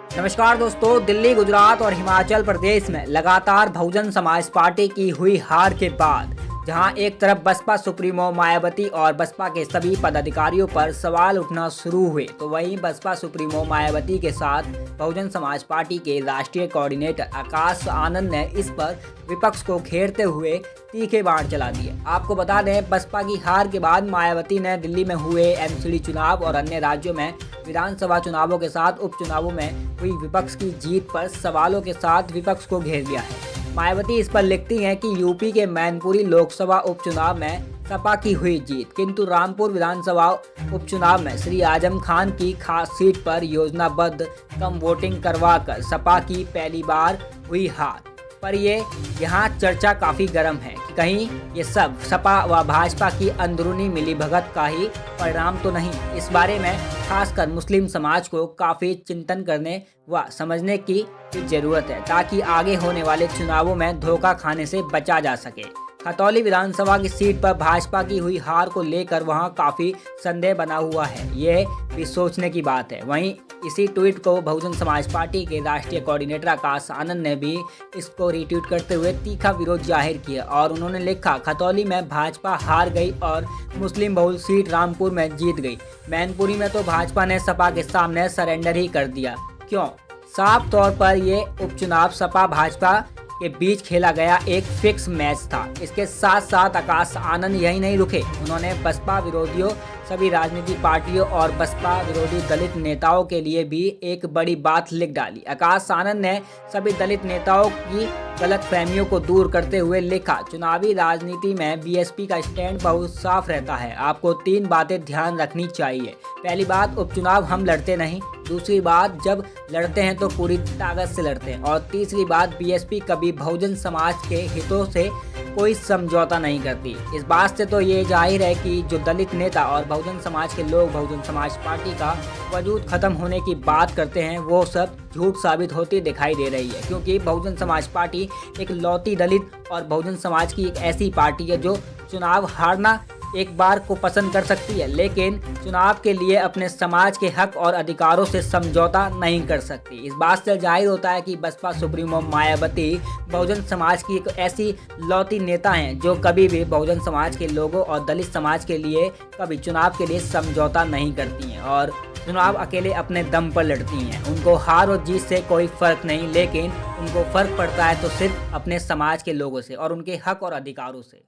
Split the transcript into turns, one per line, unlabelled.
नमस्कार दोस्तों। दिल्ली, गुजरात और हिमाचल प्रदेश में लगातार बहुजन समाज पार्टी की हुई हार के बाद जहां एक तरफ बसपा सुप्रीमो मायावती और बसपा के सभी पदाधिकारियों पर सवाल उठना शुरू हुए, तो वहीं बसपा सुप्रीमो मायावती के साथ बहुजन समाज पार्टी के राष्ट्रीय कोऑर्डिनेटर आकाश आनंद ने इस पर विपक्ष को घेरते हुए तीखे बाण चला दिए। आपको बता दें, बसपा की हार के बाद मायावती ने दिल्ली में हुए एमसीडी चुनाव और अन्य राज्यों में विधानसभा चुनावों के साथ उपचुनावों में हुई विपक्ष की जीत पर सवालों के साथ विपक्ष को घेर लिया है। मायावती इस पर लिखती हैं कि यूपी के मैनपुरी लोकसभा उपचुनाव में सपा की हुई जीत, किंतु रामपुर विधानसभा उपचुनाव में श्री आजम खान की खास सीट पर योजनाबद्ध कम वोटिंग करवाकर सपा की पहली बार हुई हार पर यहाँ चर्चा काफ़ी गर्म है कि कहीं ये सब सपा व भाजपा की अंदरूनी मिलीभगत का ही परिणाम तो नहीं। इस बारे में खासकर मुस्लिम समाज को काफ़ी चिंतन करने व समझने की ज़रूरत है, ताकि आगे होने वाले चुनावों में धोखा खाने से बचा जा सके। खतौली विधानसभा की सीट पर भाजपा की हुई हार को लेकर वहां काफ़ी संदेह बना हुआ है, यह भी सोचने की बात है। वहीं इसी ट्वीट को बहुजन समाज पार्टी के राष्ट्रीय कोऑर्डिनेटर आकाश आनंद ने भी इसको रीट्वीट करते हुए तीखा विरोध जाहिर किया और उन्होंने लिखा, खतौली में भाजपा हार गई और मुस्लिम बहुल सीट रामपुर में जीत गई। मैनपुरी में तो भाजपा ने सपा के सामने सरेंडर ही कर दिया। क्यों? साफ तौर पर ये उपचुनाव सपा भाजपा के बीच खेला गया एक फिक्स मैच था। इसके साथ साथ आकाश आनंद यही नहीं रुके, उन्होंने बसपा विरोधियों, सभी राजनीतिक पार्टियों और बसपा विरोधी दलित नेताओं के लिए भी एक बड़ी बात लिख डाली। आकाश आनंद ने सभी दलित नेताओं की गलतफहमियों को दूर करते हुए लिखा, चुनावी राजनीति में बीएसपी का स्टैंड बहुत साफ रहता है। आपको 3 बातें ध्यान रखनी चाहिए। पहली बात, उपचुनाव हम लड़ते नहीं। दूसरी बात, जब लड़ते हैं तो पूरी ताकत से लड़ते हैं। और तीसरी बात, बीएसपी कभी बहुजन समाज के हितों से कोई समझौता नहीं करती। इस बात से तो ये जाहिर है कि जो दलित नेता और बहुजन समाज के लोग बहुजन समाज पार्टी का वजूद खत्म होने की बात करते हैं, वो सब झूठ साबित होती दिखाई दे रही है, क्योंकि बहुजन समाज पार्टी एक लौती दलित और बहुजन समाज की एक ऐसी पार्टी है जो चुनाव हारना एक बार को पसंद कर सकती है, लेकिन चुनाव के लिए अपने समाज के हक और अधिकारों से समझौता नहीं कर सकती। इस बात से जाहिर होता है कि बसपा सुप्रीमो मायावती बहुजन समाज की एक ऐसी लौती नेता हैं जो कभी भी बहुजन समाज के लोगों और दलित समाज के लिए कभी चुनाव के लिए समझौता नहीं करती हैं और चुनाव अकेले अपने दम पर लड़ती हैं। उनको हार और जीत से कोई फ़र्क नहीं, लेकिन उनको फ़र्क पड़ता है तो सिर्फ अपने समाज के लोगों से और उनके हक और अधिकारों से।